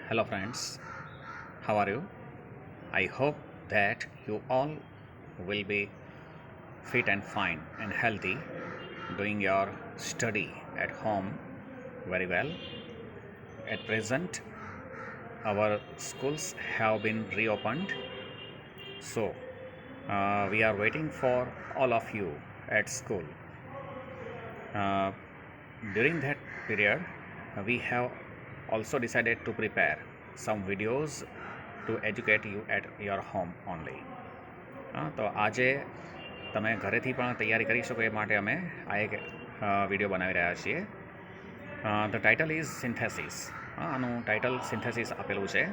Hello, friends. How are you? I hope that you all will be fit and fine and healthy doing your study at home very well. At present, our schools have been reopened, so we are waiting for all of you at school. Uh, During that period, we have also decided to prepare some videos to educate you at your home only. તો આજે તમે ઘરેથી પણ તૈયારી કરી શકો એ માટે અમે આ એક વિડીયો બનાવી રહ્યા છીએ. The title is synthesis. આનું ટાઇટલ સિન્થેસિસ આપેલું છે.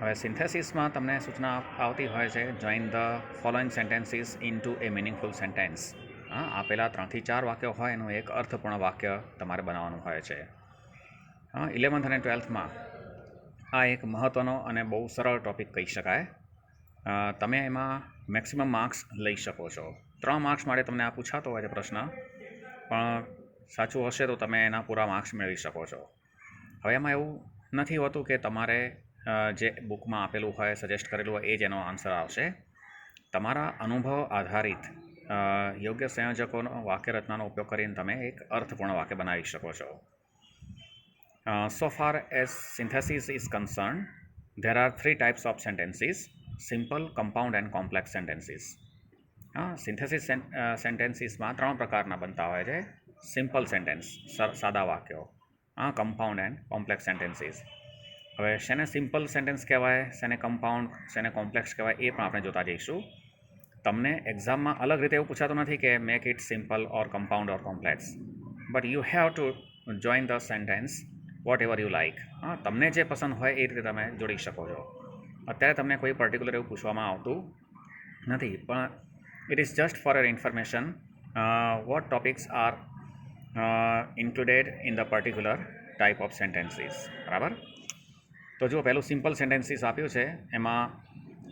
હવે સિન્થેસિસમાં તમને સૂચના આવતી હોય છે, join the following sentences into a meaningful sentence. આપેલા 3 થી 4 વાક્યો હોય એનું એક અર્થપૂર્ણ વાક્ય તમારે બનાવવાનું હોય છે. 11th અને 12thમાં આ એક મહત્ત્વનો અને બહુ સરળ ટૉપિક કહી શકાય. તમે એમાં મેક્સિમમ માર્ક્સ લઈ શકો છો. 3 માર્ક્સ માટે તમને આ પૂછાતો હોય છે પ્રશ્ન, પણ સાચું હશે તો તમે એના પૂરા માર્ક્સ મેળવી શકો છો. હવે એમાં એવું નથી હોતું કે તમારે જે બુકમાં આપેલું હોય, સજેસ્ટ કરેલું હોય એ જ એનો આન્સર આવશે. તમારા અનુભવ આધારિત યોગ્ય સંયોજકોનો વાક્યરચનાનો ઉપયોગ કરીને તમે એક અર્થપૂર્ણ વાક્ય બનાવી શકો છો. So far as synthesis is concerned, there are 3 types of sentences: simple, compound and complex sentences. Synthesis સેન્ટેન્સીસમાં 3 પ્રકારના બનતા હોય છે. સિમ્પલ સેન્ટેન્સ, સાદા વાક્યો, કમ્પાઉન્ડ એન્ડ કોમ્પ્લેક્સ સેન્ટેન્સીસ. હવે શેને સિમ્પલ સેન્ટેન્સ કહેવાય, શેને કમ્પાઉન્ડ, શેને કોમ્પ્લેક્સ કહેવાય એ પણ આપણે જોતા જઈશું. તમને એક્ઝામમાં અલગ રીતે એવું પૂછાતું નથી કે make it simple or compound or complex, but you have to join the sentence whatever you like. તમને જે પસંદ હોય એ રીતે તમે જોડી શકો છો. અત્યારે તમને કોઈ પર્ટિક્યુલર એવું પૂછવામાં આવતું નથી, પણ it is just for your information what topics are included in the particular type of sentences. બરાબર? તો જો પહેલું સિમ્પલ સેન્ટેન્સીસ આપ્યું છે, એમાં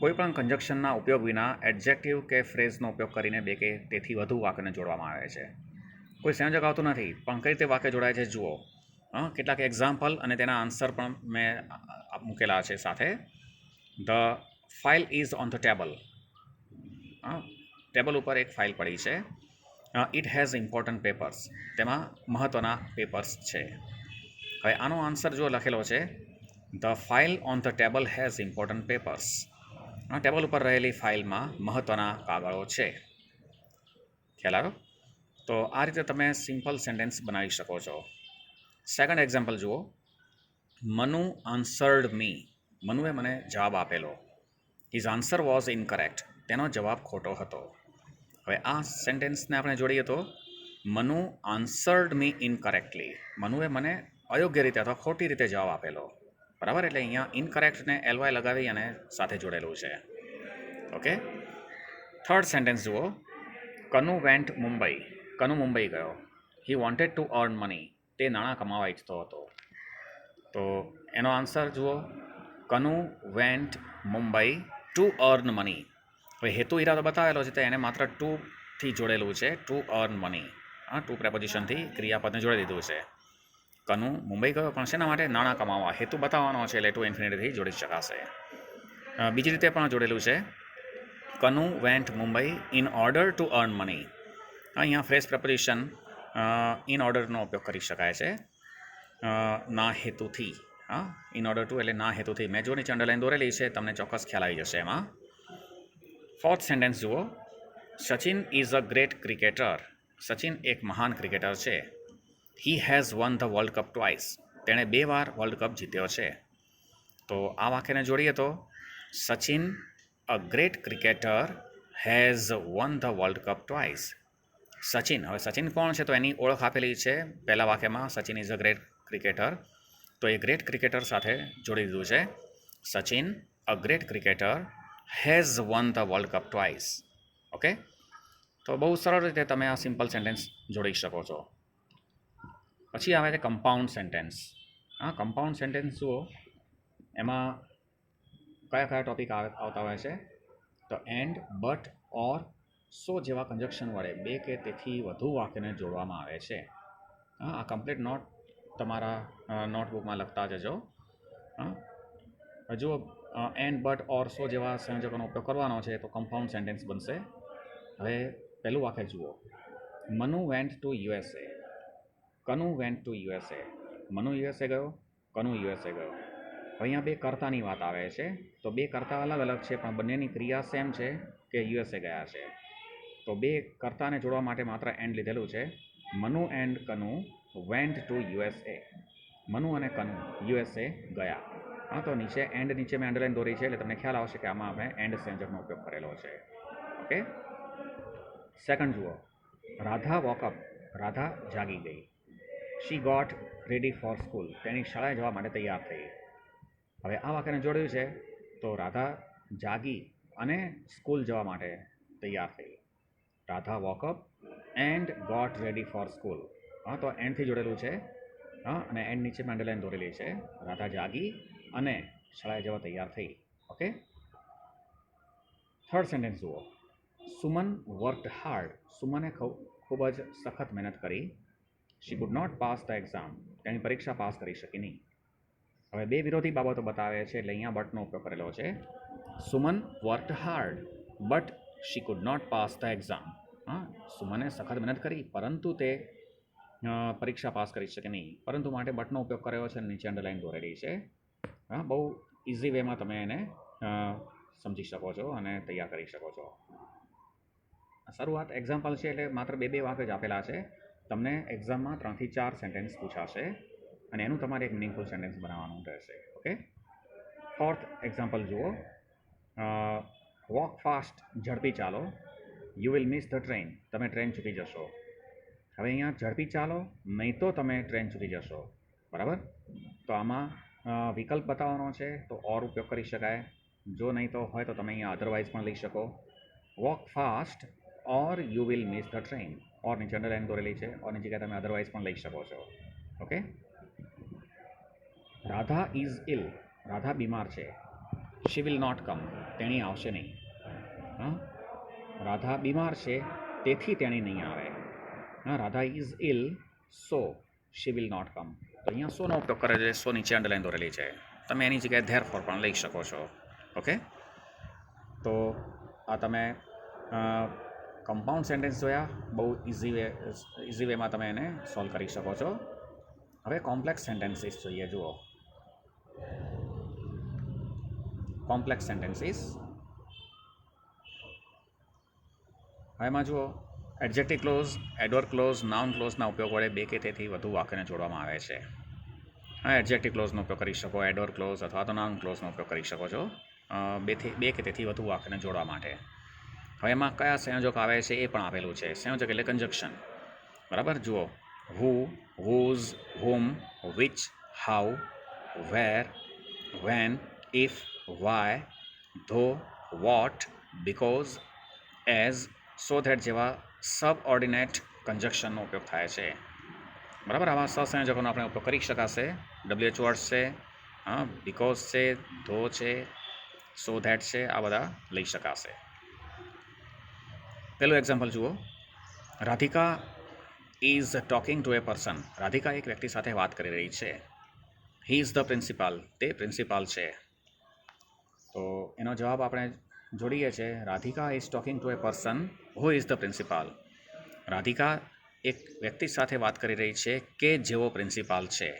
કોઈ પણ કંજક્શનના ઉપયોગ વિના એડજેક્ટિવ કે ફ્રેઝનો ઉપયોગ કરીને 2 કે તેથી વધુ વાક્યને જોડવામાં આવે છે. કોઈ સંયોજક આવતું નથી, પણ કઈ રીતે વાક્ય જોડાય છે જુઓ. કેટલાક એક્ઝામ્પલ અને તેના આન્સર પણ મેં મૂકેલા છે સાથે. The file is on the table. Table ઉપર એક ફાઇલ પડી છે. It has important papers. તેમાં મહત્ત્વના પેપર્સ છે. હવે આનો આન્સર જો લખેલો છે, the file on the table has important papers. Table ઉપર રહેલી ફાઇલમાં મહત્ત્વના કાગળો છે. ખ્યાલ આવ્યો? તો આ રીતે તમે સિમ્પલ સેન્ટેન્સ બનાવી શકો છો. સેકન્ડ એક્ઝામ્પલ જુઓ. મનુ આન્સર્ડ મી. મનુએ મને જવાબ આપેલો. His answer was incorrect. તેનો જવાબ ખોટો હતો. હવે આ સેન્ટેન્સને આપણે જોડીએ તો મનુ આન્સર્ડ મી ઇનકરેક્ટલી. મનુએ મને અયોગ્ય રીતે અથવા ખોટી રીતે જવાબ આપેલો. બરાબર? એટલે અહીંયા ઇનકરેક્ટને એલવાય લગાવી અને સાથે જોડેલું છે. ઓકે. થર્ડ સેન્ટેન્સ જુઓ. કનુ વેન્ટ મુંબઈ. કનુ મુંબઈ ગયો. He wanted to earn money. તે નાણાં કમાવા ઈચ્છતો હતો. તો એનો આન્સર જુઓ. Kanu vent Mumbai to earn money. હવે હેતુ ઈરાદો બતાવેલો છે, તો એને માત્ર ટુથી જોડેલું છે, ટુ અર્ન મની. ટુ પ્રેપોઝિશનથી ક્રિયાપદને જોડી દીધું છે. કનુ મુંબઈ ગયો પણ શેના માટે? નાણાં કમાવા. હેતુ બતાવવાનો છે એટલે ટુ ઇન્ફિનિટીથી જોડી શકાશે. બીજી રીતે પણ જોડેલું છે. Kanu vent Mumbai in order to earn money. અહીંયા ફ્રેશ પ્રેપોઝિશન ઇન ઓર્ડરનો ઉપયોગ કરી શકાય છે, ના હેતુથી. ઇન ઓર્ડર ટુ એટલે ના હેતુથી. મેં જો નીચે અંડરલાઈન દોરેલી છે, તમને ચોક્કસ ખ્યાલ આવી જશે એમાં. ફોર્થ સેન્ટેન્સ જુઓ. Sachin is a great cricketer. Sachin એક મહાન ક્રિકેટર છે. He has one the world cup twice. તેણે 2 વાર વર્લ્ડ કપ જીત્યો છે. તો આ વાક્યને જોડીએ તો Sachin a great cricketer has one the world cup twice. Sachin, હવે સચિન કોણ છે તો એની ઓળખ આપેલી છે પહેલા વાક્યમાં. Sachin is a great cricketer. તો એ ગ્રેટ ક્રિકેટર સાથે જોડી દીધું છે. Sachin a great cricketer has one the world cup twice. Okay. તો બહુ સરળ રીતે તમે આ સિમ્પલ સેન્ટેન્સ જોડી શકો છો. પછી આવે છે કમ્પાઉન્ડ સેન્ટેન્સ. કમ્પાઉન્ડ સેન્ટેન્સ જુઓ. એમાં કયા કયા ટોપિક આવતા હોય છે? તો એન્ડ, બટ, ઓર, સો જેવા કંજક્શન વડે 2 કે તેથી વધુ વાક્યને જોડવામાં આવે છે. આ કમ્પ્લીટ નોટ તમારા નોટબુકમાં લખતા જજો. હા, જુઓ એન્ડ બટ ઓર સો જેવા સંયોજકોનો ઉપયોગ કરવાનો છે તો કમ્પાઉન્ડ સેન્ટેન્સ બનશે. હવે પહેલું વાક્ય જુઓ, Manu went to USA. Kanu went to USA. Manu USA ગયો, કનુ યુએસએ ગયો. હવે અહીંયા બે કર્તાની વાત આવે છે, તો બે કર્તા અલગ અલગ છે પણ બંનેની ક્રિયા સેમ છે કે યુએસએ ગયા છે. તો બે કર્તાને જોડવા માટે માત્ર એન્ડ લીધેલું છે. Manu and Kanu went to USA. Manu અને કનુ યુએસએ ગયા. હા, તો નીચે એન્ડ નીચે મેં અંડરલાઈન દોરી છે એટલે તમને ખ્યાલ આવશે કે આમાં આપણે એન્ડ સંયોજકનો ઉપયોગ કરેલો છે. ઓકે. સેકન્ડ જુઓ, રાધા વોકઅપ. રાધા જાગી ગઈ. She got ready for school. તેની શાળાએ જવા માટે તૈયાર થઈ. હવે આ વાક્યને જોડ્યું છે તો રાધા જાગી અને સ્કૂલ જવા માટે તૈયાર થઈ. Radha woke up and got ready for school. હા, તો એન્ડથી જોડેલું છે. હા, અને એન્ડ નીચે અંડરલાઈન દોરેલી છે. રાધા જાગી અને શાળાએ જવા તૈયાર થઈ. ઓકે. થર્ડ સેન્ટેન્સ જુઓ, સુમન વર્કડ હાર્ડ. સુમને ખૂબ જ સખત મહેનત કરી. She could not pass the exam. તેની પરીક્ષા પાસ કરી શકી નહીં. હવે બે વિરોધી બાબતો બતાવે છે એટલે અહીંયા બટનો ઉપયોગ કરેલો છે. Suman worked hard but she could not pass the exam. હા, સુમને સખત મહેનત કરી પરંતુ તે પરીક્ષા પાસ કરી શકે નહીં. પરંતુ માટે બટનો ઉપયોગ કર્યો છે અને નીચે અંડરલાઈન દોરેલી છે. હા, બહુ ઇઝી વેમાં તમે એને સમજી શકો છો અને તૈયાર કરી શકો છો. શરૂઆત એક્ઝામ્પલ છે એટલે માત્ર બે વાક્ય જ આપેલા છે. તમને એક્ઝામમાં 3 થી 4 સેન્ટેન્સ પૂછાશે અને એનું તમારે એક મિનિંગફુલ સેન્ટેન્સ બનાવવાનું રહેશે. ઓકે. ફોર્થ એક્ઝામ્પલ જુઓ, વોક ફાસ્ટ. ઝડપી ચાલો. You will miss the train. તમે ટ્રેન ચૂકી જશો. હવે અહીંયા ઝડપી ચાલો, નહીં તો તમે ટ્રેન ચૂકી જશો. બરાબર. તો આમાં વિકલ્પ બતાવવાનો છે તો ઓર ઉપયોગ કરી શકાય. જો નહીં તો હોય તો તમે અહીંયા અધરવાઇઝ પણ લઈ શકો. Walk fast or you will miss the train. Or નીચે અંડરલાઈન દોરેલી છે. ઓરની જગ્યાએ તમે અધરવાઇઝ પણ લઈ શકો છો. Okay. Radha is ill. Radha બીમાર છે. She will not come. તેણી આવશે નહીં. હા, રાધા બીમાર છે તેથી તેણી નહીં આવે. હા, Radha is ill so she will not come. તો અહીંયા સોનો ઉપયોગ કરે છે. સો નીચે અંડરલાઈન દોરેલી છે. તમે એની જગ્યાએ ધેર ફોર પણ લઈ શકો છો. ઓકે. તો આ તમે કમ્પાઉન્ડ સેન્ટેન્સ જોયા. બહુ ઇઝી વેમાં તમે એને સોલ્વ કરી શકો છો. હવે કોમ્પ્લેક્સ સેન્ટેન્સીસ જોઈએ. જુઓ, કોમ્પ્લેક્સ સેન્ટેન્સીસ. હવે એમાં જુઓ, adjective clause, adverb clause, noun ક્લોઝના ઉપયોગ વડે બે કે તેથી વધુ વાક્યને જોડવામાં આવે છે. હા, એડજેક્ટિવ ક્લોઝનો ઉપયોગ કરી શકો, એડવર્બ ક્લોઝ અથવા તો નાઉન ક્લોઝનો ઉપયોગ કરી શકો છો બે કે તેથી વધુ વાક્યને જોડવા માટે. હવે એમાં કયા સંયોજક આવે છે એ પણ આપેલું છે. સંયોજક એટલે કન્જક્શન. બરાબર. જુઓ, who, whose, whom, which, how, where, when, if, why, though, what, because, as, so that જેવા સબઓર્ડિનેટ કન્જક્શનનો ઉપયોગ થાય છે. બરાબર. આવા સહસંયોજકોનો આપણે ઉપયોગ કરી શકાશે. WH વર્ડ્સ છે, હા, બીકોઝ છે, ધો છે, સો ધેટ છે, આ બધા લઈ શકાશે. પહેલું એક્ઝામ્પલ જુઓ, Radhika is talking two A person. Radhika એક વ્યક્તિ સાથે વાત કરી રહી છે. He is the principal. તે પ્રિન્સિપાલ છે. તો એનો જવાબ આપણે જોડીએ છીએ. Radhika is talking two A person who is the principal. Radhika એક વ્યક્તિ સાથે વાત કરી રહી છે કે જેવો પ્રિન્સિપાલ છે.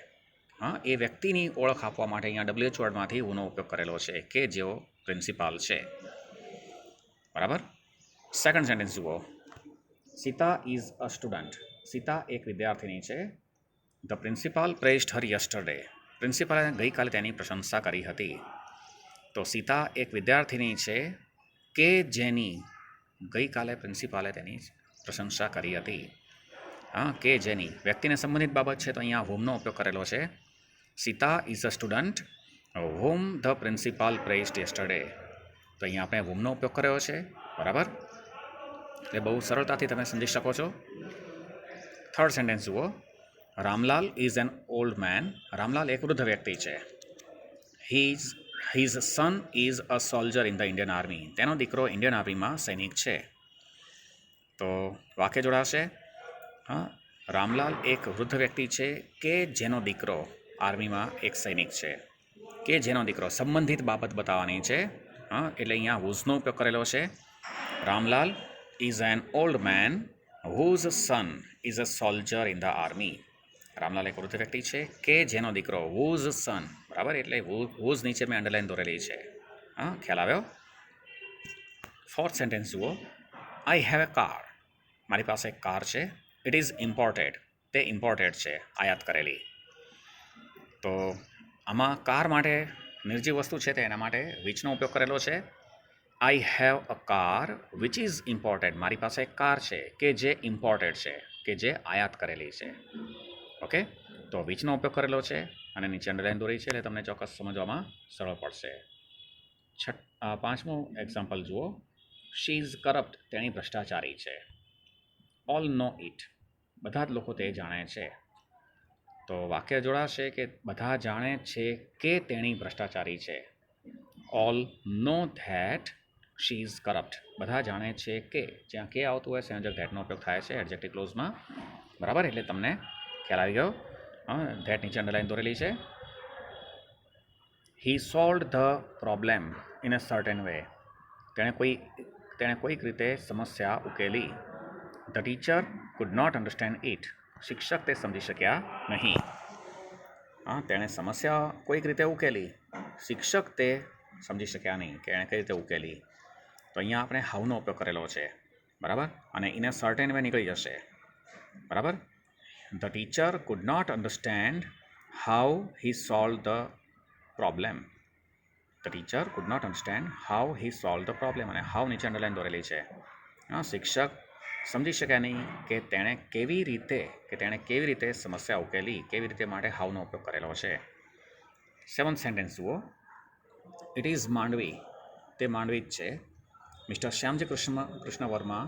હા, એ વ્યક્તિની ઓળખ આપવા માટે અહીંયા WH વર્ડમાંથી હુનો ઉપયોગ કરેલો છે, કે જેવો પ્રિન્સિપાલ છે. બરાબર. સેકન્ડ સેન્ટેન્સ જુઓ, Sita is a student. Sita એક વિદ્યાર્થીની છે. The principal praised her yesterday. પ્રિન્સિપાલે ગઈકાલે તેની પ્રશંસા કરી હતી. તો સીતા એક વિદ્યાર્થીની છે કે જેની ગઈકાલે પ્રિન્સિપાલે તેની પ્રશંસા કરી હતી. હા, કે જેની વ્યક્તિને સંબંધિત બાબત છે તો અહીંયા હુમનો ઉપયોગ કરેલો છે. Sita is a student whom the principal praised yesterday. તો અહીંયા આપણે હુમનો ઉપયોગ કર્યો છે. બરાબર. એટલે બહુ સરળતાથી તમે સમજી શકો છો. થર્ડ સેન્ટેન્સ જુઓ, Ramlal is an old man. Ramlal એક વૃદ્ધ વ્યક્તિ છે. His son is a soldier in the Indian army. તેનો દીકરો ઇન્ડિયન આર્મીમાં સૈનિક છે. તો વાક્ય જોડાશે. હા, રામલાલ એક વૃદ્ધ વ્યક્તિ છે કે જેનો દીકરો આર્મીમાં એક સૈનિક છે. કે જેનો દીકરો સંબંધિત બાબત બતાવવાની છે. હા, એટલે અહીંયા હુઝનો ઉપયોગ કરેલો છે. Ramlal is an old man whose son is a soldier in the army. Ramlal એક વૃદ્ધ વ્યક્તિ છે કે જેનો દીકરો હુઝ સન, બરાબર, એટલે હુઝ નીચે મેં અંડરલાઈન દોરેલી છે. હા, ખ્યાલ આવ્યો? ફોર્થ સેન્ટેન્સ જુઓ. I have a car. મારી પાસે એક કાર છે. It is imported. તે ઇમ્પોર્ટેડ છે, આયાત કરેલી. તો આમાં કાર માટે નિર્જીવ વસ્તુ છે તે એના માટે વિચનો ઉપયોગ કરેલો છે. I have a car which is imported. મારી પાસે એક કાર છે કે જે ઇમ્પોર્ટેડ છે, કે જે આયાત કરેલી છે. ઓકે, તો વિચનો ઉપયોગ કરેલો છે અને નીચે અંડરલાઈન દોરી છે એટલે તમને ચોક્કસ સમજવામાં સરળ પડશે. પાંચમું એક્ઝામ્પલ જુઓ. She is corrupt. તેણી ભ્રષ્ટાચારી છે. All know it. બધા જ લોકો તે જાણે છે. તો વાક્ય જોડાશે કે બધા જાણે છે કે તેણી ભ્રષ્ટાચારી છે. All know that she is corrupt. બધા જાણે છે કે, જ્યાં કે આવતું હોય સંયોજક ધેટનો ઉપયોગ થાય છે એડજેક્ટિવ ક્લોઝમાં, બરાબર, એટલે તમને ખ્યાલ આવી ગયો. ધેટ નીચે અંડરલાઈન દોરેલી છે. He solved the problem in a certain way. તેણે કોઈક રીતે સમસ્યા ઉકેલી. The teacher could not understand it. શિક્ષક તે સમજી શક્યા નહીં. તેણે સમસ્યા કોઈક રીતે ઉકેલી, શિક્ષક તે સમજી શક્યા નહીં કે એણે કઈ રીતે ઉકેલી. તો અહીંયા આપણે હાઉનો ઉપયોગ કરેલો છે, બરાબર, અને ઇન અ સર્ટેન વે નીકળી જશે, બરાબર. The teacher could not understand how he solve the problem. The teacher could not understand how he solve the problem, અને હાઉ નીચે અંડરલાઈન દોરેલી છે. શિક્ષક સમજી શક્યા નહીં કે તેણે કેવી રીતે સમસ્યા ઉકેલી, કેવી રીતે માટે હાઉનો ઉપયોગ કરેલો છે. સેવન્થ સેન્ટેન્સ જુઓ. It is Mandvi. તે માંડવી જ છે. Mister Shyamji Krishna Varma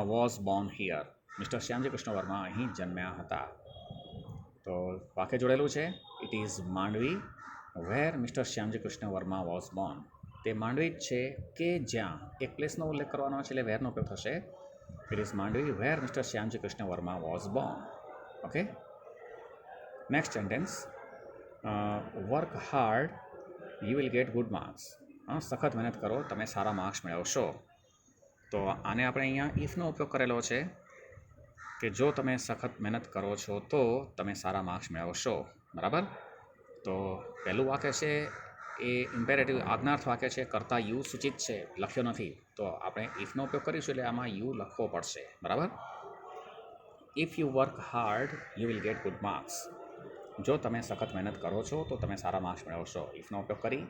was born here. Mister Shyamji Krishna Varma અહીં જન્મ્યા હતા. તો વાક્ય જોડેલું છે. It is Mandvi where mister Shyamji Krishna Varma was born. તે માંડવી જ છે કે જ્યાં, એક પ્લેસનો ઉલ્લેખ કરવાનો છે એટલે વેરનો ઉપયોગ થશે. It is Mandvi where mister Shyamji Krishna Varma was born. Okay, next sentence. Work hard you will get good marks. સખત મહેનત કરો, તમે સારા માર્ક્સ મેળવશો. તો આને આપણે અહીંયા ઇફનો ઉપયોગ કરેલો છે કે જો તમે સખત મહેનત કરો છો તો તમે સારા માર્ક્સ મેળવશો, બરાબર. તો પહેલું વાક્ય છે એ ઇમ્પેરેટિવ આજ્ઞાર્થ વાક્ય છે, કરતા યુ સૂચિત છે, લખ્યો નથી. તો આપણે ઇફનો ઉપયોગ કરીશું એટલે આમાં યુ લખવો પડશે, બરાબર. If you work hard you will get good marks. જો તમે સખત મહેનત કરો છો તો તમે સારા માર્ક્સ મેળવશો. ઇફનો ઉપયોગ કરી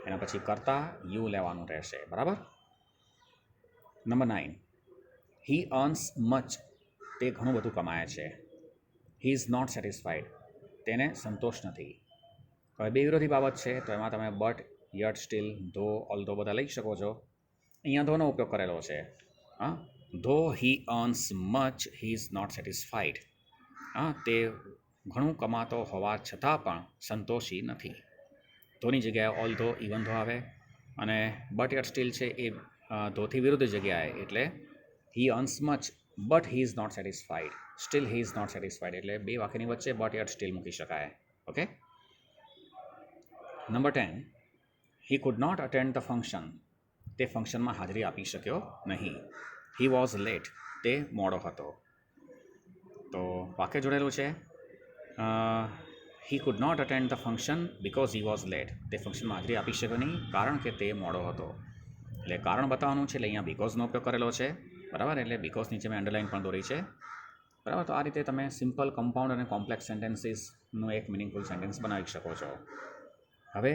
એના પછી કરતા યુ લેવાનું રહેશે, બરાબર. નંબર 9. He earns much. તે ઘણું બધું કમાય છે. He is not satisfied. તેને સંતોષ નથી. હવે બે વિરોધી બાબત છે તો એમાં તમે બટ, યટ, સ્ટીલ, ધો, ઓલ્ધો બધા લઈ શકો છો. અહીંયા ધોનો ઉપયોગ કરેલો છે. Though he earns much he is not satisfied. તે ઘણું કમાતો હોવા છતાં પણ સંતોષી નથી. ધોની જગ્યાએ ઓલ્ધો, ઇવન ધો આવે, અને બટ, યટ, સ્ટીલ છે એ ધોથી વિરુદ્ધ જગ્યાએ, એટલે he earns much but he is not satisfied, still he is not satisfied, એટલે બે વાક્યની વચ્ચે બટ, યટ, સ્ટીલ મૂકી શકાય. Okay. Number 10. He could not attend the function. તે ફંક્શનમાં હાજરી આપી શક્યો નહીં. He was late. તે મોડો હતો. તો વાક્ય જોડેલું છે. He could not attend the function because he was late. તે ફંક્શનમાં હાજરી આપી શક્યો નહીં કારણ કે તે મોડો હતો. એટલે કારણ બતાવવાનું છે એટલે અહીંયા બિકોઝનો ઉપયોગ કરેલો છે, બરાબર. એટલે બિકોઝ નીચે મેં અંડરલાઈન પણ દોરી છે, બરાબર. તો આ રીતે તમે સિમ્પલ, કમ્પાઉન્ડ અને કોમ્પ્લેક્સ સેન્ટેન્સીસનું એક મિનિંગફુલ સેન્ટેન્સ બનાવી શકો છો. હવે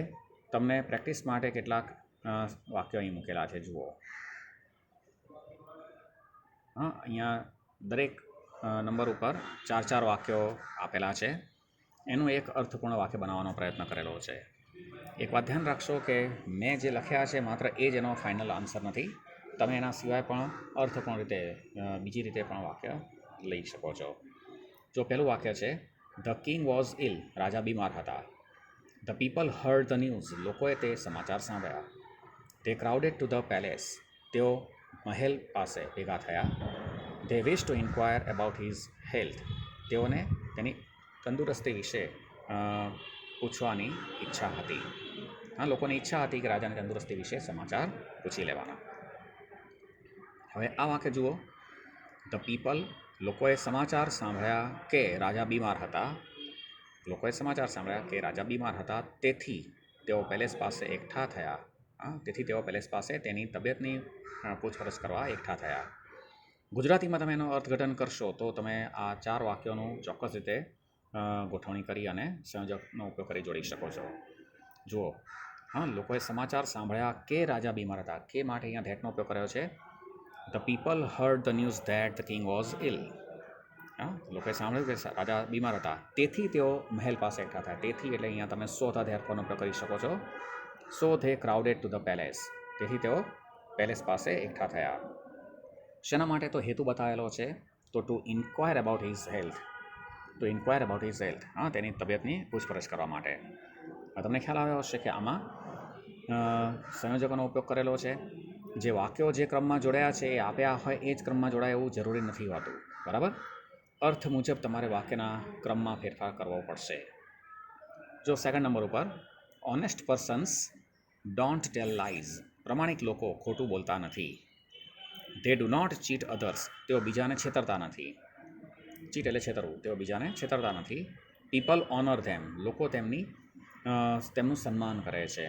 તમને પ્રેક્ટિસ માટે કેટલાક વાક્યો અહીં મૂકેલા છે, જુઓ. અહીંયા દરેક નંબર ઉપર 4 વાક્યો આપેલા છે. એનું એક અર્થપૂર્ણ વાક્ય બનાવવાનો પ્રયત્ન કરેલો છે. એક વાત ધ્યાન રાખશો કે મેં જે લખ્યા છે માત્ર એ જ એનો ફાઇનલ આન્સર નથી. તમે એના સિવાય પણ અર્થપૂર્ણ રીતે બીજી રીતે પણ વાક્ય લઈ શકો છો. જો પહેલું વાક્ય છે, ધ કિંગ વોઝ ઇલ. રાજા બીમાર હતા. The people heard the news. લોકોએ તે સમાચાર સાંભળ્યા. તે ક્રાઉડેડ ટુ ધ પેલેસ. તેઓ મહેલ પાસે ભેગા થયા. They wish two inquire about his health. તેઓને તેની તંદુરસ્તી વિશે પૂછવાની ઈચ્છા હતી. હા, લોકોની ઈચ્છા હતી કે રાજાની તંદુરસ્તી વિશે સમાચાર પૂછી લેવાના. હવે આ વાક્ય જુઓ. ધ પીપલ, લોકોએ સમાચાર સાંભળ્યા કે રાજા બીમાર હતા. લોકોએ સમાચાર સાંભળ્યા કે રાજા બીમાર હતા, તેથી તેઓ પેલેસ પાસે એકઠા થયા. તેથી તેઓ પેલેસ પાસે તેની તબિયતની પૂછપરછ કરવા એકઠા થયા. ગુજરાતીમાં તમે એનો અર્થઘટન કરશો તો તમે આ 4 વાક્યોનું ચોક્કસ રીતે ગોઠવણી કરી અને સંયોજકનો ઉપયોગ કરી જોડી શકો છો. જુઓ, લોકોએ સમાચાર સાંભળ્યા કે રાજા બીમાર હતા. કે માટે અહીંયા ધેટનો ઉપયોગ કર્યો છે. The people heard the news that the king was ill. લોકોએ સાંભળ્યું કે રાજા બીમાર હતા, તેથી તેઓ મહેલ પાસે એકઠા થયા. તેથી એટલે અહીંયા તમે સો ધ ધેરફોરનો ઉપયોગ કરી શકો છો. So they crowded to the palace. તેથી તેઓ પેલેસ પાસે એકઠા થયા. શેના માટે તો હેતુ બતાવેલો છે, તો to inquire about his health. તેની તબિયતની પૂછપરછ કરવા માટે. તમને ખ્યાલ આવ્યો હશે કે આમાં સંયોજકોનો ઉપયોગ કરેલો છે. જે વાક્યો જે ક્રમમાં જોડાયા છે એ આપ્યા હોય એ જ ક્રમમાં જોડાય એવું જરૂરી નથી હોતું. બરાબર? અર્થ મુજબ તમારે વાક્યના ક્રમમાં ફેરફાર કરવો પડશે. જો સેકન્ડ નંબર ઉપર, honest persons don't tell lies. પ્રમાણિક લોકો ખોટું બોલતા નથી. They do not cheat others. તેઓ બીજાને છેતરતા નથી. ચીટ એટલે છેતરવું. તેઓ બીજાને છેતરતા નથી. પીપલ ઓનર ધેમ. લોકો તેમનું સન્માન કરે છે.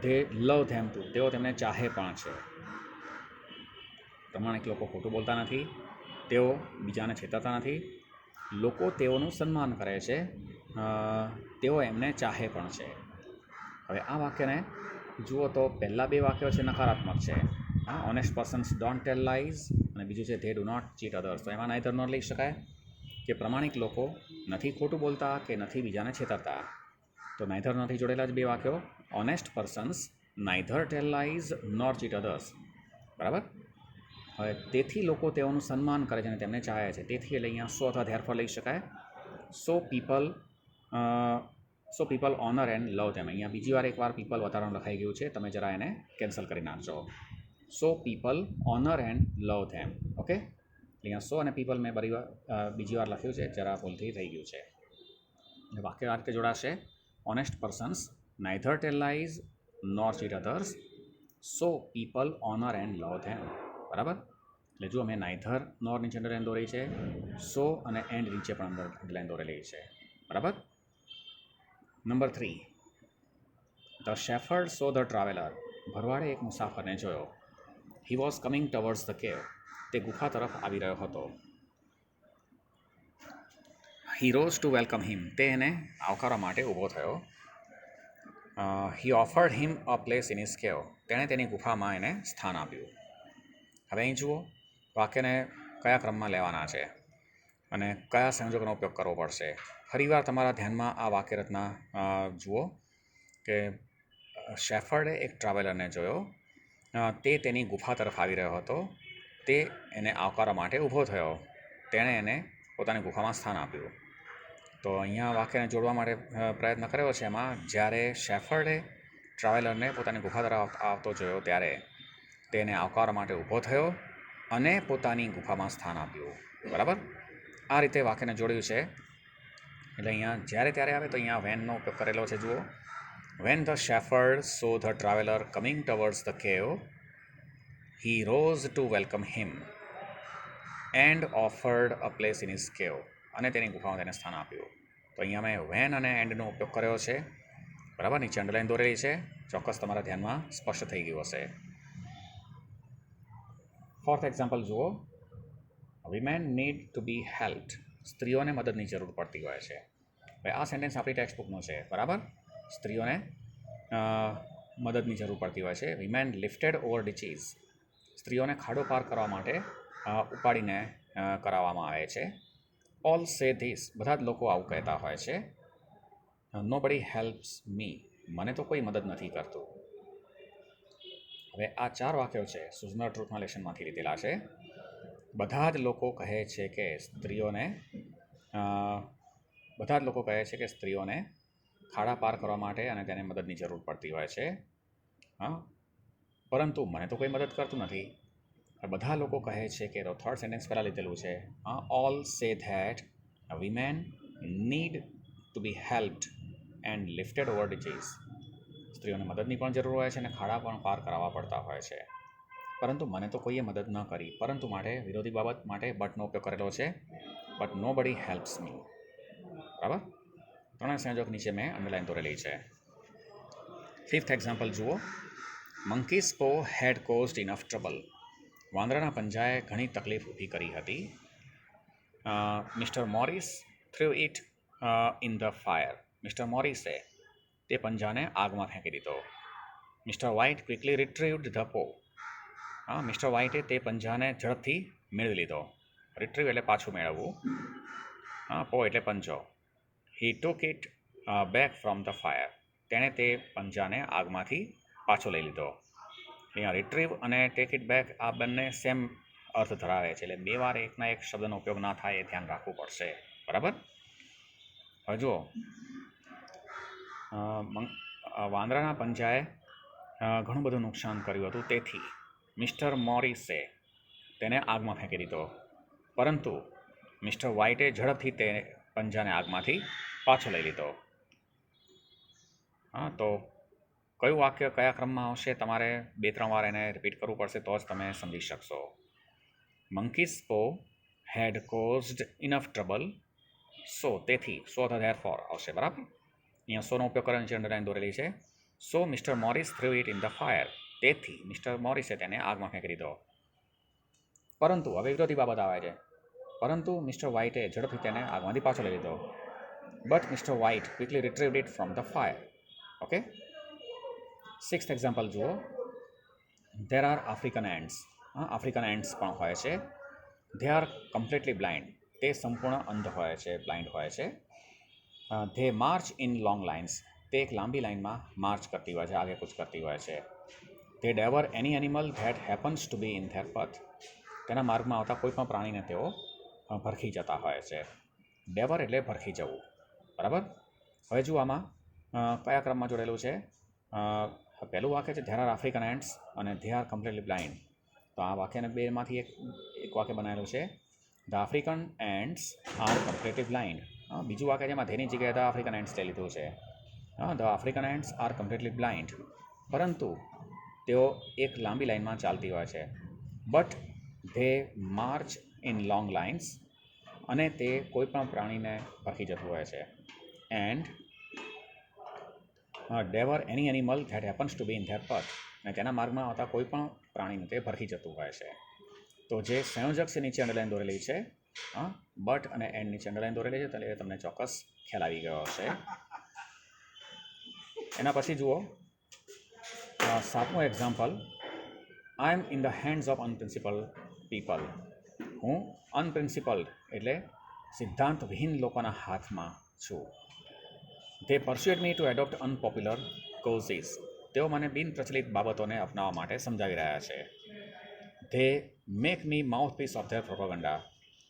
They love them to. તેઓ તેમને ચાહે પણ છે. પ્રમાણિક લોકો ખોટું બોલતા નથી. તેઓ બીજાને છેતરતા નથી. લોકો તેઓનું સન્માન કરે છે. તેઓ એમને ચાહે પણ છે. હવે આ વાક્યને જુઓ તો પહેલાં 2 વાક્યો છે નકારાત્મક છે. Honest persons don't tell lies અને બીજું છે they do not cheat others. તો એમાં નાઈધર નોર લઈ શકાય કે પ્રમાણિક લોકો નથી ખોટું બોલતા કે નથી બીજાને છેતરતા. તો નાઈધર નોરથી જોડેલા જ 2 વાક્યો. Honest persons neither tell lies nor cheat others. બરાબર? હવે તેથી લોકો તેઓનું સન્માન કરે છે અને તેમને ચાહે છે. તેથી એટલે અહીંયા સો અથવા ધેરફોર લઈ શકાય. So people honour and love them. અહીંયા બીજી વાર એકવાર પીપલ વધારાનું લખાઈ ગયું છે. તમે જરા એને કેન્સલ કરી નાખજો. સો people honour and love them. Okay? અહીંયા સો અને પીપલ મેં બીજી વાર લખ્યું છે. જરા ભૂલથી થઈ ગયું છે. વાક્ય આ રીતે જોડાશે. Honest persons neither tell lies nor cheat others. So people honour and love them. બરાબર? એટલે જુઓ, મેં નાઈધર નોર નીચે અંડરલાઈન દોરી છે. સો અને એન્ડ નીચે પણ અંડરલાઈન દોરેલી છે. બરાબર? Number 3, the shepherd saw the traveller. ભરવાડે એક મુસાફરને જોયો. He was coming towards the cave. તે ગુફા તરફ આવી રહ્યો હતો. He rose to welcome him. તે એને આવકારવા માટે ઊભો થયો. He offered him a place in his cave. તેણે તેની ગુફામાં એને સ્થાન આપ્યું. હવે અહીં જુઓ, વાક્યને કયા ક્રમમાં લેવાના છે અને કયા સંયોજકોનો ઉપયોગ કરવો પડશે. ફરીવાર તમારા ધ્યાનમાં આ વાક્યરચના જુઓ કે શેફર્ડે એક ટ્રાવેલરને જોયો. તે તેની ગુફા તરફ આવી રહ્યો હતો. તે એને આવકારવા માટે ઊભો થયો. તેણે એને પોતાની ગુફામાં સ્થાન આપ્યું. તો અહીંયા વાક્યને જોડવા માટે પ્રયત્ન કર્યો છે. એમાં જ્યારે શેફર્ડે ટ્રાવેલરને પોતાની ગુફા તરફ આવતો જોયો ત્યારે તેને આવકારવા માટે ઊભો થયો અને પોતાની ગુફામાં સ્થાન આપ્યું. બરાબર? આ રીતે વાક્યને જોડ્યું છે. એટલે અહીંયા જ્યારે ત્યારે આવે તો અહીંયા વેનનો ઉપયોગ કરેલો છે. જુઓ, when the shepherd saw the traveller coming towards the cave, he rose to welcome him and offered a place in his cave. અને તેની ગુફામાં તેને સ્થાન આપ્યું. તો અહીંયા મેં વેન અને એન્ડનો ઉપયોગ કર્યો છે. બરાબર? નીચે અંડરલાઈન દોરેલી છે. ચોક્કસ તમારા ધ્યાનમાં સ્પષ્ટ થઈ ગયું હશે. 4th એક્ઝામ્પલ જુઓ. Women need to be helped. સ્ત્રીઓને મદદની જરૂર પડતી હોય છે. હવે આ સેન્ટેન્સ આપણી ટેક્સ્ટ બુકનું છે. બરાબર? સ્ત્રીઓને મદદની જરૂર પડતી હોય છે. Women lifted over ditches. સ્ત્રીઓને ખાડો પાર કરવા માટે ઉપાડીને કરાવવામાં આવે છે. ઓલ સે ધીસ. બધા જ લોકો આવું કહેતા હોય છે. નોબડી હેલ્પ્સ મી. મને તો કોઈ મદદ નથી કરતું. હવે આ 4 વાક્યો છે સુઝનર ટ્રુથના લેશનમાંથી લીધેલા છે. બધા જ લોકો કહે છે કે સ્ત્રીઓને ખાડા પાર કરવા માટે અને તેને મદદની જરૂર પડતી હોય છે. પરંતુ મને તો કોઈ મદદ કરતું નથી. બધા લોકો કહે છે કે તો થર્ડ સેન્ટેન્સ પહેલાં લીધેલું છે. All say that women need to be helped and lifted over ditches. સ્ત્રીઓને મદદની પણ જરૂર હોય છે અને ખાડા પણ પાર કરાવવા પડતા હોય છે. પરંતુ મને તો કોઈએ મદદ ન કરી, પરંતુ માટે વિરોધી બાબત માટે બટનો ઉપયોગ કરેલો છે. બટ નો બડી હેલ્પ્સ મી. બરાબર, ત્રણેય સંયોજક નીચે મેં અંડરલાઇન દોરેલી છે. 5th એક્ઝામ્પલ જુઓ. Monkey's paw had caused enough trouble. વાંદરાના પંજાએ ઘણી તકલીફ ઊભી કરી હતી. Mister Morris threw it in the fire. Mister મોરિસે તે પંજાને આગમાં ફેંકી દીધો. Mister White quickly retrieved the paw. Mister વ્હાઇટે તે પંજાને ઝડપથી મેળવી લીધો. રિટ્રીવ એટલે પાછું મેળવવું. પો એટલે પંજો. He took it back from the fire. તેણે તે પંજાને આગમાંથી પાછો લઈ લીધો. અહીંયા રિટ્રીવ અને ટેક ઇટ બેક આ બંને સેમ અર્થ ધરાવે છે, એટલે બે વાર એકના એક શબ્દનો ઉપયોગ ના થાય એ ધ્યાન રાખવું પડશે. બરાબર. હવે જુઓ, વાંદરાના પંજાએ ઘણું બધું નુકસાન કર્યું હતું, તેથી મિસ્ટર મોરિસે તેને આગમાં ફેંકી દીધો. પરંતુ મિસ્ટર વ્હાઇટે ઝડપથી તે પંજાને આગમાંથી પાછો લઈ લીધો. તો કયું વાક્ય કયા ક્રમમાં આવશે તમારે 2-3 વાર એને રિપીટ કરવું પડશે, તો જ તમે સમજી શકશો. Monkeys paw had caused enough trouble. સો તેથી, સો ધ ધેરફોર આવશે. બરાબર, અહીંયા સોનો ઉપયોગ કરવાની છે, અંડરલાઇન દોરેલી છે. So mister Morris threw it in the fire. તેથી મિસ્ટર મોરિસે તેને આગમાં ફેંકી દીધો. પરંતુ હવે વિરોધી બાબત આવે છે. પરંતુ મિસ્ટર વ્હાઇટે ઝડપથી તેને આગમાંથી પાછો લઈ લીધો. But mister White quickly retrieved it from the fire. Okay. 6th example જુઓ. There are African ants. African ants પણ હોય છે. They are completely blind. તે સંપૂર્ણ અંધ હોય છે, બ્લાઇન્ડ હોય છે. They march in long lines. તે એક લાંબી લાઇનમાં માર્ચ કરતી હોય છે, આગેકૂચ કરતી હોય છે. They devour any animal that happens to be in their path. તેના માર્ગમાં આવતા કોઈ પણ પ્રાણીને તેઓ ભરખી જતા હોય છે. ડેવર એટલે ભરખી જવું. બરાબર. હવે જુઓ આમાં કયા ક્રમમાં જોડેલું છે. પહેલું વાક્ય છે ધેર આર આફ્રિકન એન્ડ્સ અને ધે આર કમ્પ્લીટલી બ્લાઇન્ડ. તો આ વાક્યને બેમાંથી એક વાક્ય બનાવેલું છે. The African ants are completely blind. બીજું વાક્ય જેમાં ધેની જગ્યાએ ધ આફ્રિકન એન્ડ્સ લઈ લીધું છે. The African ants are completely blind. પરંતુ તેઓ એક લાંબી લાઇનમાં ચાલતી હોય છે. But they march in long lines. અને તે કોઈ પણ પ્રાણીને ભરખી જતું હોય છે. And devour any animal that happens to be in their path. અને તેના માર્ગમાં આવતા કોઈ પણ પ્રાણીને તે ભરખી જતું હોય છે. તો જે સંયોજક છે નીચે અંડરલાઇન દોરેલી છે, બટ અને એન્ડ નીચે અંડરલાઇન દોરેલી છે, એટલે તમને ચોક્કસ ખ્યાલ આવી ગયો હશે. એના પછી જુઓ 7મું example. I am in the hands of unprincipled people. હું અનપ્રિન્સિપલ્ડ એટલે સિદ્ધાંતવિહીન લોકોના હાથમાં છું. They persuaded me to adopt unpopular causes. તેઓ મને બિનપ્રચલિત બાબતોને અપનાવવા માટે સમજાવી રહ્યા છે. They make me mouth piece of their propaganda.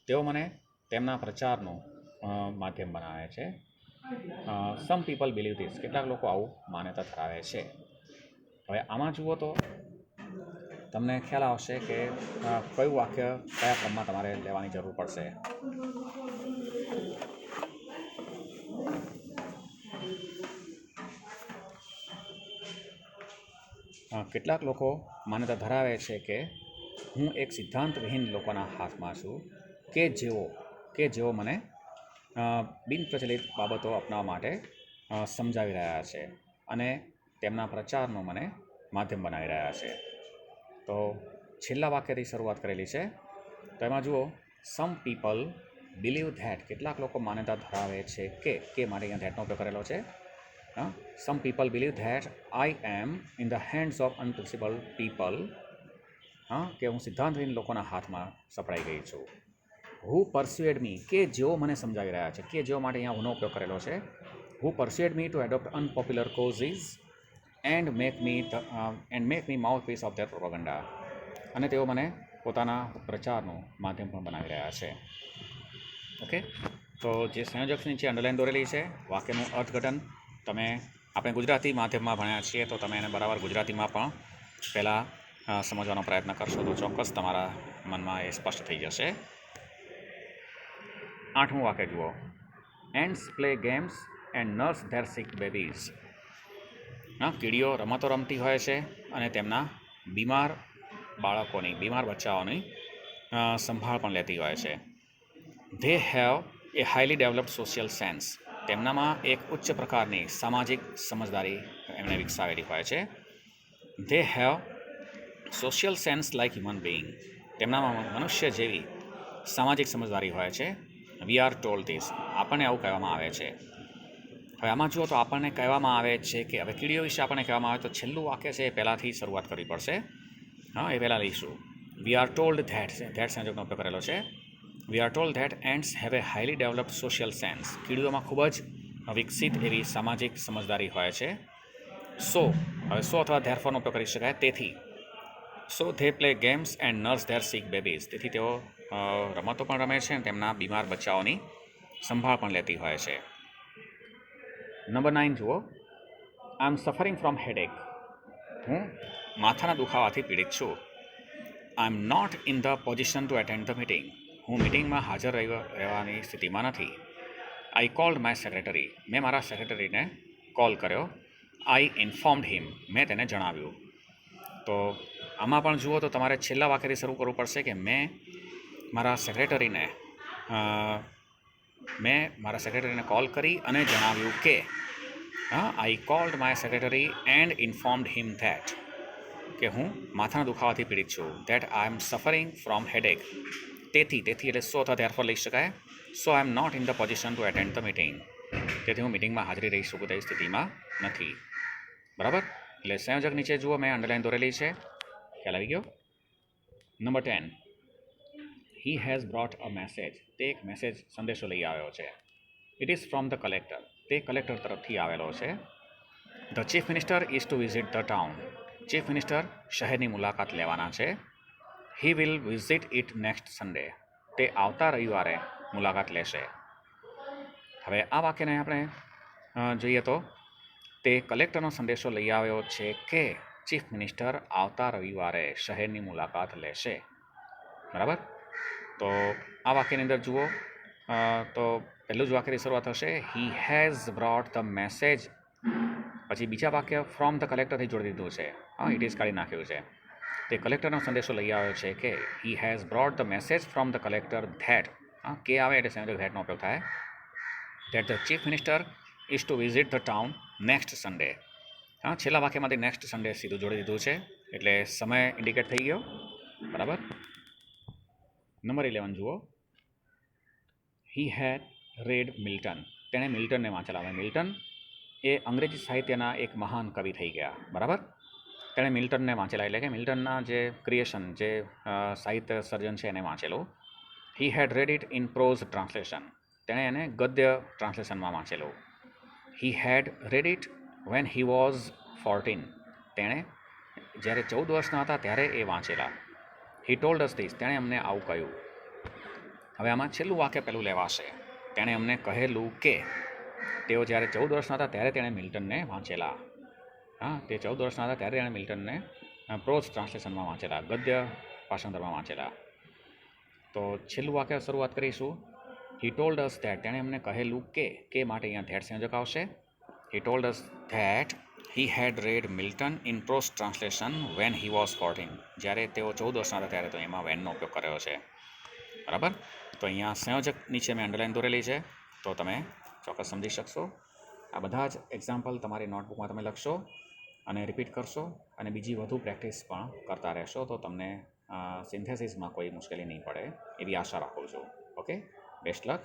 તેઓ મને તેમના પ્રચારનું માધ્યમ બનાવે છે. Some people believe this. કેટલાક લોકો આવું માન્યતા ધરાવે છે. હવે આમાં જુઓ તો તમને ખ્યાલ આવશે કે કયું વાક્ય કયા ક્રમમાં તમારે લેવાની જરૂર પડશે. કેટલાક લોકો માન્યતા ધરાવે છે કે હું એક સિદ્ધાંતવિહીન લોકોના હાથમાં છું, કે જેઓ મને બિનપ્રચલિત બાબતો અપનાવવા માટે સમજાવી રહ્યા છે અને તેમના પ્રચારનું મને માધ્યમ બનાવી રહ્યા છે. તો છેલ્લા વાક્યથી શરૂઆત કરેલી છે. તો એમાં જુઓ, સમ પીપલ બિલીવ ધેટ. કેટલાક લોકો માન્યતા ધરાવે છે કે માટે અહીંયા ધેટનો ઉપયોગ કરેલો છે. Some people believe that I am in the hands of unprincipled people. કે હું સિદ્ધાંતહીન લોકોના હાથમાં સપડાઈ ગઈ છું. હુ પરસ્યુએડ મી. કે જેઓ મને સમજાવી રહ્યા છે. કે જેઓ માટે અહીંયા હુનો ઉપયોગ કરેલો છે. Who persuaded me to adopt unpopular causes and make me mouth piece of their propaganda. અને તેઓ મને પોતાના પ્રચારનું માધ્યમ પણ બનાવી રહ્યા છે. ઓકે. તો જે સંયોજક નીચે અંડરલાઇન દોરેલી છે, વાક્યનું અર્થઘટન આપણે ગુજરાતી માધ્યમમાં ભણ્યા છીએ, તો તમે એને બરાબર ગુજરાતીમાં પણ પહેલાં સમજવાનો પ્રયત્ન કરશો તો ચોક્કસ તમારા મનમાં એ સ્પષ્ટ થઈ જશે. 8મું વાક્ય જુઓ. Ants play games and nurse their sick babies. કીડીઓ રમતો રમતી હોય છે અને તેમના બીમાર બાળકોની, બીમાર બચ્ચાઓની સંભાળ પણ લેતી હોય છે. They have a highly developed social sense. તેમનામાં એક ઉચ્ચ પ્રકારની સામાજિક સમજદારી એમણે વિકસાવેલી હોય છે. They have social sense like human being. તેમનામાં મનુષ્ય જેવી સામાજિક સમજદારી હોય છે. We are told this. આપણને આવું કહેવામાં આવે છે. હવે આમાં જુઓ તો આપણને કહેવામાં આવે છે કે હવે કીડીઓ વિશે આપણને કહેવામાં આવે તો છેલ્લું વાક્ય છે એ પહેલાંથી શરૂઆત કરવી પડશે. એ પહેલાં લઈશું. વી આર ટોલ્ડ ધેટ સંયોગનો ઉપયોગ કરેલો છે. We are told that ants have a highly developed social sense. કીડીઓમાં ખૂબ જ વિકસિત એવી સામાજિક સમજદારી હોય છે. હવે સો અથવા ધેરફોરનો ઉપયોગ કરી શકાય. તેથી they play games and nurse their sick babies. તેથી તેઓ રમતો પણ રમે છે અને તેમના બીમાર બચ્ચાઓની સંભાળ પણ લેતી હોય છે. નંબર 9 જુઓ. I am suffering from headache. હું માથાના દુખાવાથી પીડિત છું. I am not in the position to attend the meeting. હું મિટિંગમાં હાજર રહેવાની સ્થિતિમાં નથી. I called my secretary. મેં મારા સેક્રેટરીને કોલ કર્યો. I informed him. મેં તેને જણાવ્યું. તો આમાં પણ જુઓ તો તમારે છેલ્લા વાક્યથી શરૂ કરવું પડશે કે મેં મારા સેક્રેટરીને કોલ કરી અને જણાવ્યું કે I called my secretary and informed him that, કે હું માથાના દુખાવાથી પીડિત છું. That I am suffering from headache. તેથી એટલે સો અથવા ધેરફોર લઈ શકાય. So I am not in the position to attend the meeting. તેથી હું મિટિંગમાં હાજરી રહી શકું તેવી સ્થિતિમાં નથી. બરાબર. એટલે સંયોજક નીચે જુઓ, મેં અંડરલાઈન દોરેલી છે. ખ્યાલ આવી ગયો. Number 10. He has brought a message. તે એક સંદેશો લઈ આવ્યો છે. It is from the collector. તે કલેક્ટર તરફથી આવેલો છે. The chief minister is to visit the town. Chief minister શહેરની મુલાકાત લેવાના છે. He will visit it next Sunday. તે આવતા રવિવારે મુલાકાત લેશે. હવે આ વાક્યને આપણે જોઈએ તો તે કલેક્ટરનો સંદેશો લઈ આવ્યો છે કે ચીફ મિનિસ્ટર આવતા રવિવારે શહેરની મુલાકાત લેશે. બરાબર. તો આ વાક્યની અંદર જુઓ તો પહેલું જ વાક્યની શરૂઆત થશે he has brought the message. પછી બીજા વાક્ય ફ્રોમ ધ કલેક્ટરથી જોડી દીધું છે. ઇટ ઇઝ કાઢી નાખ્યું છે. તે કલેક્ટરનો સંદેશો લઈ આવ્યો છે કે he has brought the message from the collector that. કે આવે એટલે સંયોજક ધેટનો ઉપયોગ થાય. That the chief minister is to visit the town next Sunday. છેલ્લા વાક્યમાંથી નેક્સ્ટ સન્ડે સીધું જોડી દીધું છે એટલે સમય ઇન્ડિકેટ થઈ ગયો. બરાબર. નંબર 11 જુઓ. હી હેડ રેડ મિલ્ટન. તેણે મિલ્ટનને વાંચેલા. હવે મિલ્ટન એ અંગ્રેજી સાહિત્યના એક મહાન કવિ થઈ ગયા. બરાબર. તેણે મિલ્ટનને વાંચેલા એટલે કે મિલ્ટનના જે ક્રિએશન, જે સાહિત્ય સર્જન છે એને વાંચેલું. He had read it in prose translation. તેણે એને ગદ્ય ટ્રાન્સલેશનમાં વાંચેલું. He had read it when he was 14. તેણે જ્યારે 14 વર્ષના હતા ત્યારે એ વાંચેલા. He told us this. તેણે અમને આવું કહ્યું. હવે આમાં છેલ્લું વાક્ય પહેલું લેવાશે. તેણે અમને કહેલું કે તેઓ જ્યારે 14 વર્ષના હતા ત્યારે તેણે મિલ્ટનને વાંચેલા. તે 14 વર્ષના હતા ત્યારે તેણે મિલ્ટનને પ્રોઝ ટ્રાન્સલેશનમાં વાંચેલા, ગદ્ય ભાષાંતરમાં વાંચેલા. તો છેલ્લું વાક્ય શરૂઆત કરીશું. He told us that. તેણે અમને કહેલું કે માટે અહીંયા ધેટ સંયોજક આવશે. He told us that he had read Milton in prose translation when he was 14. જ્યારે તેઓ 14 વર્ષના હતા ત્યારે તો એમાં વેનનો ઉપયોગ કર્યો છે. બરાબર. તો અહીંયા સંયોજક નીચે મેં અંડરલાઈન દોરેલી છે, તો તમે ચોક્કસ સમજી શકશો. આ બધા જ એક્ઝામ્પલ તમારી નોટબુકમાં તમે લખશો અને રિપીટ કરશો અને બીજી વધુ પ્રેક્ટિસ પણ કરતા રહેશો તો તમને સિન્થેસિસમાં કોઈ મુશ્કેલી નહીં પડે એવી આશા રાખું છું. ઓકે, બેસ્ટ લક.